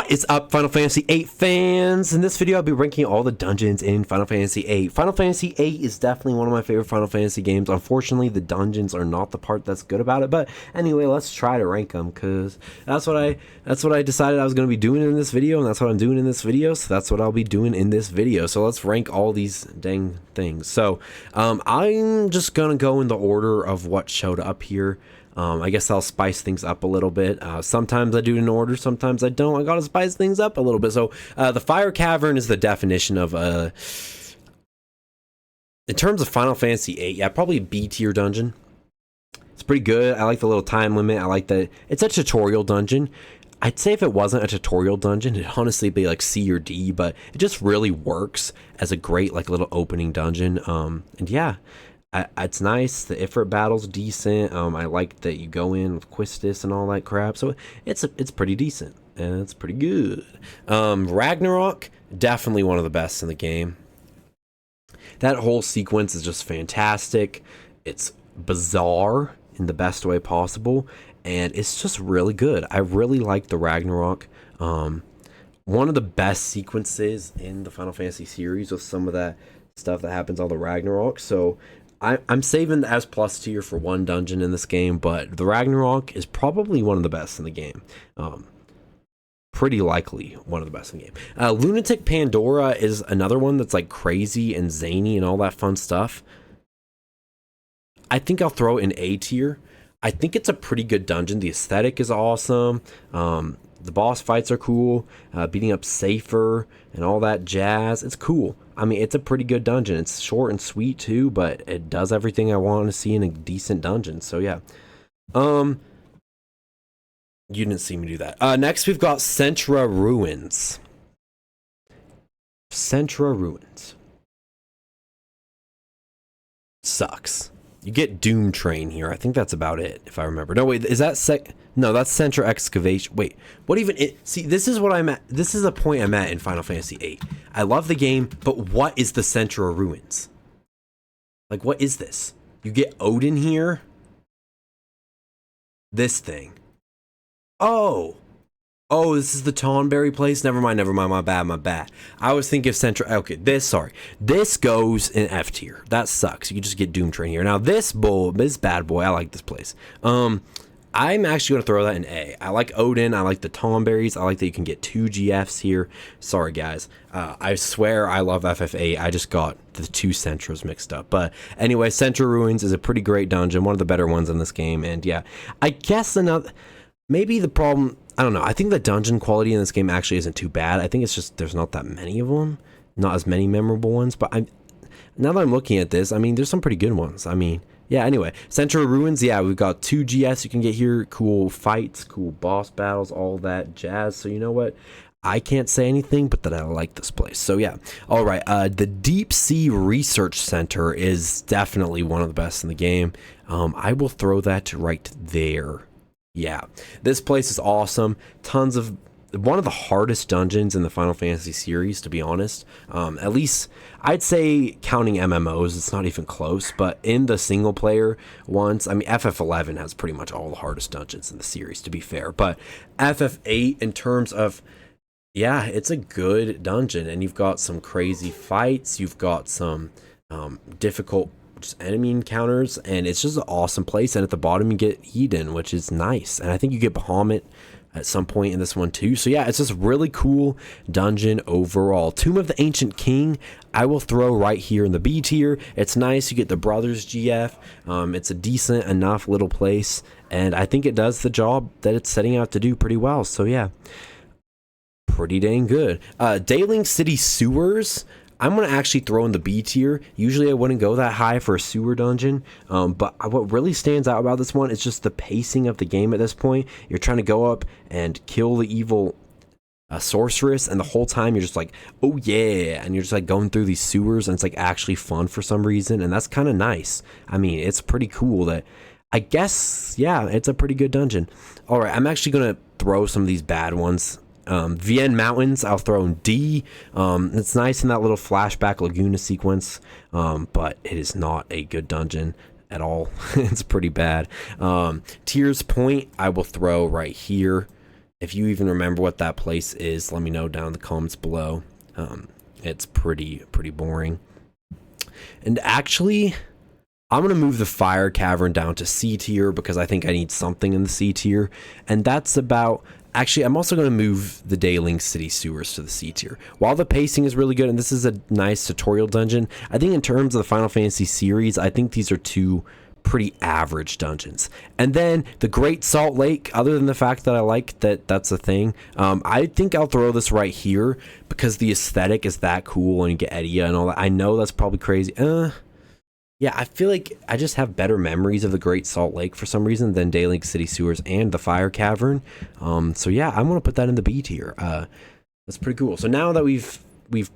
What is up, Final Fantasy VIII fans? In this video, I'll be ranking all the dungeons in Final Fantasy VIII. Final Fantasy VIII is definitely one of my favorite Final Fantasy games. Unfortunately, the dungeons are not the part that's good about it. But anyway, let's try to rank them because that's what I decided I was going to be doing in this video, and that's what I'm doing in this video. So that's what I'll be doing in this video. So let's rank all these dang things. So I'm just gonna go in the order of what showed up here. I guess I'll spice things up a little bit. Sometimes I do it in order, sometimes I don't. I gotta spice things up a little bit. So the Fire Cavern is the definition of in terms of Final Fantasy VIII, yeah, probably a B tier dungeon. It's pretty good. I like the little time limit. I like that it's a tutorial dungeon. I'd say if it wasn't a tutorial dungeon, it'd honestly be like C or D, but it just really works as a great like little opening dungeon. And yeah. It's nice. The Ifrit battle's decent. I like that you go in with Quistis and all that crap. So it's pretty decent and it's pretty good. Ragnarok, definitely one of the best in the game. That whole sequence is just fantastic. It's bizarre in the best way possible, and it's just really good. I really like the Ragnarok. One of the best sequences in the Final Fantasy series with some of that stuff that happens on the Ragnarok. So I'm saving the S plus tier for one dungeon in this game, but the Ragnarok is probably one of the best in the game. Pretty likely one of the best in the game. Lunatic Pandora is another one that's like crazy and zany and all that fun stuff. I think I'll throw it in A tier. I think it's a pretty good dungeon. The aesthetic is awesome. The boss fights are cool. Beating up Safer and all that jazz. It's cool. I mean, it's a pretty good dungeon. It's short and sweet too, but it does everything I want to see in a decent dungeon. So yeah. You didn't see me do that. Next we've got Centra Ruins. Centra Ruins. Sucks. You get Doom Train here. I think that's about it, if I remember. No, wait, is that No, that's Centra Excavation. Wait, what even? See, this is what I'm at. This is a point I'm at in Final Fantasy VIII. I love the game, but what is the Centra Ruins? Like, what is this? You get Odin here? This thing. Oh, this is the Tonberry place? Never mind, my bad. I was thinking of Central. Okay, this goes in F tier. That sucks. You can just get Doom Train here. Now, this bad boy, I like this place. I'm actually going to throw that in A. I like Odin. I like the Tonberries. I like that you can get 2 GFs here. Sorry, guys. I swear I love FF8. I just got the 2 Centras mixed up. But anyway, Centra Ruins is a pretty great dungeon. One of the better ones in this game. And yeah, I guess maybe the problem, I don't know. I think the dungeon quality in this game actually isn't too bad. I think it's just there's not that many of them. Not as many memorable ones. But now that I'm looking at this, I mean, there's some pretty good ones. I mean, yeah, anyway. Central Ruins, yeah, we've got 2 GS you can get here. Cool fights, cool boss battles, all that jazz. So you know what? I can't say anything but that I like this place. So yeah. All right. The Deep Sea Research Center is definitely one of the best in the game. I will throw that right there. Yeah, this place is awesome. One of the hardest dungeons in the Final Fantasy series, to be honest. At least I'd say counting MMOs, it's not even close. But in the single player ones, I mean, FF11 has pretty much all the hardest dungeons in the series, to be fair. But FF8, in terms of, yeah, it's a good dungeon, and you've got some crazy fights. You've got some difficult just enemy encounters, and it's just an awesome place. And at the bottom you get Eden, which is nice, and I think you get Bahamut at some point in this one too. So yeah, it's just really cool dungeon overall. Tomb of the Ancient King, I will throw right here in the B tier. It's nice. You get the Brothers GF. It's a decent enough little place, and I think it does the job that it's setting out to do pretty well. So yeah, pretty dang good. Dailing City Sewers, I'm going to actually throw in the B tier. Usually I wouldn't go that high for a sewer dungeon, but what really stands out about this one is just the pacing of the game at this point. You're trying to go up and kill the evil sorceress, and the whole time you're just like, oh yeah, and you're just like going through these sewers, and it's like actually fun for some reason, and that's kind of nice. I mean, it's pretty cool that, I guess, yeah, it's a pretty good dungeon. All right, I'm actually going to throw some of these bad ones. Vienne Mountains, I'll throw in D. It's nice in that little flashback Laguna sequence, but it is not a good dungeon at all. It's pretty bad. Tears Point, I will throw right here. If you even remember what that place is, let me know down in the comments below. It's pretty boring. And actually, I'm going to move the Fire Cavern down to C tier because I think I need something in the C tier. And that's about... Actually, I'm also going to move the Daylink City Sewers to the C tier. While the pacing is really good, and this is a nice tutorial dungeon, I think in terms of the Final Fantasy series, I think these are two pretty average dungeons. And then the Great Salt Lake, other than the fact that I like that that's a thing, I think I'll throw this right here because the aesthetic is that cool and you get Edia and all that. I know that's probably crazy. Yeah, I feel like I just have better memories of the Great Salt Lake for some reason than Daylink City Sewers and the Fire Cavern. So yeah, I'm gonna put that in the B tier. That's pretty cool. So now that we've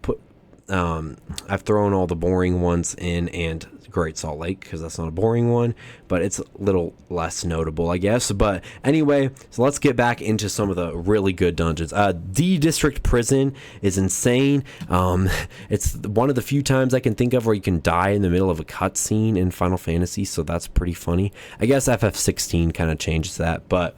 put, I've thrown all the boring ones in and Great Salt Lake because that's not a boring one, but it's a little less notable, I guess. But anyway, so let's get back into some of the really good dungeons. D District Prison is insane. It's one of the few times I can think of where you can die in the middle of a cutscene in Final Fantasy, so that's pretty funny. I guess FF16 kind of changes that, but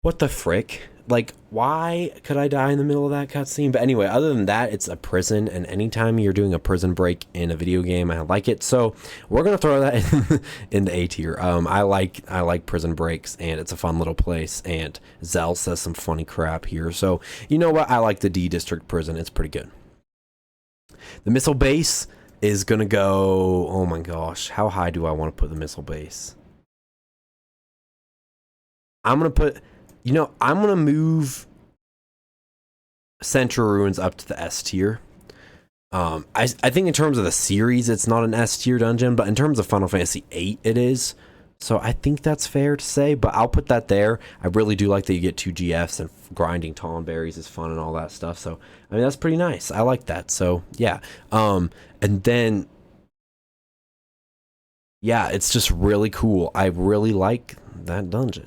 what the frick? Like, why could I die in the middle of that cutscene? But anyway, other than that, it's a prison, and anytime you're doing a prison break in a video game, I like it. So we're gonna throw that in the A tier. I like prison breaks, and it's a fun little place. And Zell says some funny crap here. So you know what? I like the D District Prison. It's pretty good. The missile base is gonna go. Oh my gosh, how high do I want to put the missile base? I'm gonna put. You know, I'm going to move Central Ruins up to the S tier. I think in terms of the series, it's not an S tier dungeon, but in terms of Final Fantasy VIII, it is. So I think that's fair to say, but I'll put that there. I really do like that you get 2 GFs and grinding Talon berries is fun and all that stuff. So, I mean, that's pretty nice. I like that. So, yeah. And then, yeah, it's just really cool. I really like that dungeon.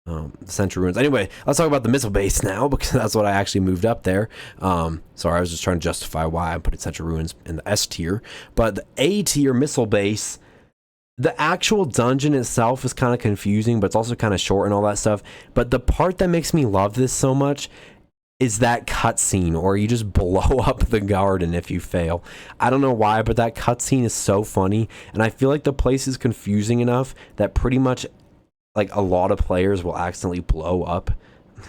The Central Ruins. Anyway, let's talk about the missile base now because that's what I actually moved up there. Sorry, I was just trying to justify why I put Central Ruins in the S tier. But the A tier missile base, the actual dungeon itself is kind of confusing, but it's also kind of short and all that stuff. But the part that makes me love this so much is that cutscene, or you just blow up the garden if you fail. I don't know why, but that cutscene is so funny, and I feel like the place is confusing enough that pretty much like a lot of players will accidentally blow up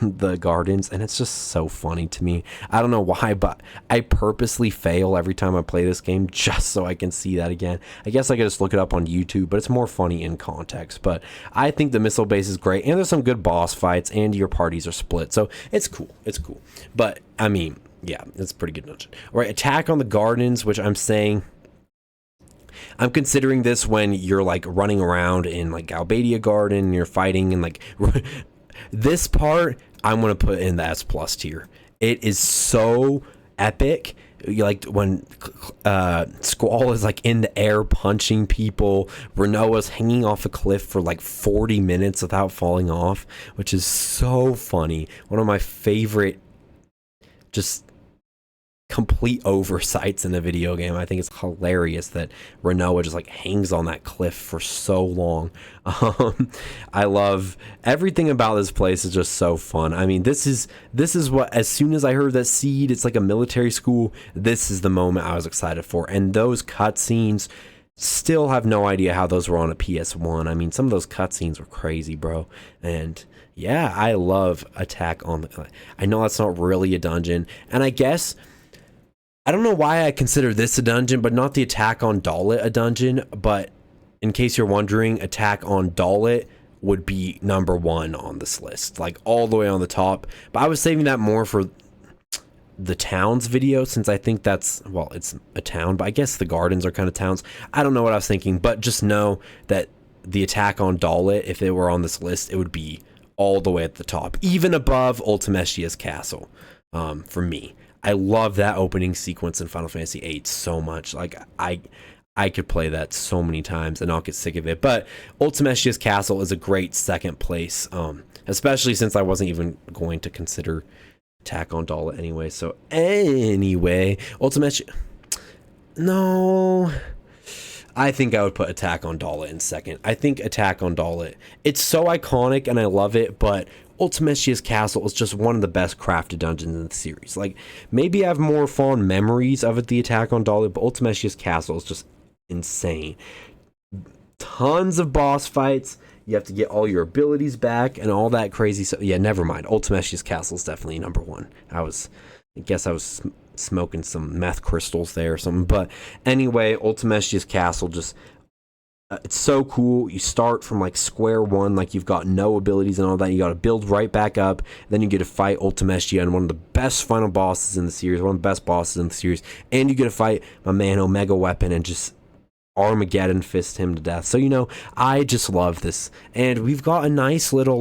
the gardens, and it's just so funny to me. I don't know why, but I purposely fail every time I play this game just so I can see that again. I guess I could just look it up on YouTube, but it's more funny in context. But I think the missile base is great, and there's some good boss fights, and your parties are split, so it's cool. It's cool. But I mean, yeah, it's a pretty good dungeon. All right, Attack on the Gardens, which I'm saying, I'm considering this when you're like running around in like Galbadia Garden and you're fighting and like this part I'm going to put in the S plus tier. It is so epic. Like when Squall is like in the air punching people, Renoa's hanging off a cliff for like 40 minutes without falling off, which is so funny. One of my favorite just complete oversights in a video game. I think it's hilarious that Renoa just like hangs on that cliff for so long. I love everything about this place. Is just so fun. I mean, this is what, as soon as I heard that Seed, it's like a military school, this is the moment I was excited for. And those cutscenes, still have no idea how those were on a PS1. I mean, some of those cutscenes were crazy, bro. And yeah, I love Attack on the... I know that's not really a dungeon, and I guess I don't know why I consider this a dungeon, but not the Attack on Dalit a dungeon. But in case you're wondering, Attack on Dalit would be #1 on this list, like all the way on the top. But I was saving that more for the towns video, since I think that's, well, it's a town, but I guess the gardens are kind of towns. I don't know what I was thinking, but just know that the Attack on Dalit, if it were on this list, it would be all the way at the top, even above Ultimecia's castle. For me, I love that opening sequence in Final Fantasy VIII so much. Like I could play that so many times and not get sick of it. But Ultimecia's castle is a great second place, especially since I wasn't even going to consider Attack on Dalit anyway. So anyway, Ultimecia. No, I think I would put Attack on Dalit in second. I think Attack on Dalit, it's so iconic and I love it, but Ultimechia's Castle is just one of the best crafted dungeons in the series. Like, maybe I have more fond memories of it, the Attack on Dahlia, but Ultimechia's Castle is just insane. Tons of boss fights. You have to get all your abilities back and all that crazy stuff. Yeah, never mind. Ultimechia's Castle is definitely number one. I guess I was smoking some meth crystals there or something. But anyway, Ultimechia's Castle just... it's so cool. You start from like square one, like you've got no abilities and all that. You got to build right back up. Then you get to fight Ultimechia and one of the best final bosses in the series, one of the best bosses in the series. And you get to fight my man Omega Weapon and just Armageddon fist him to death. So, you know, I just love this. And we've got a nice little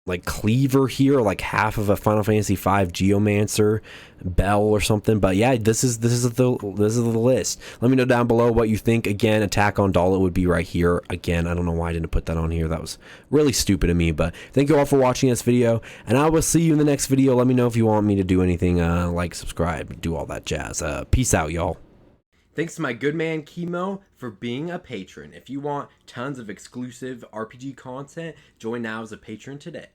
like cleaver here, like half of a Final Fantasy V Geomancer bell or something. But yeah, this is the list. Let me know down below what you think. Again, Attack on Dahlia would be right here. Again, I don't know why I didn't put that on here. That was really stupid of me. But thank you all for watching this video, and I will see you in the next video. Let me know if you want me to do anything, like, subscribe, do all that jazz. Peace out, y'all. Thanks to my good man Chemo for being a patron. If you want tons of exclusive RPG content, join now as a patron today.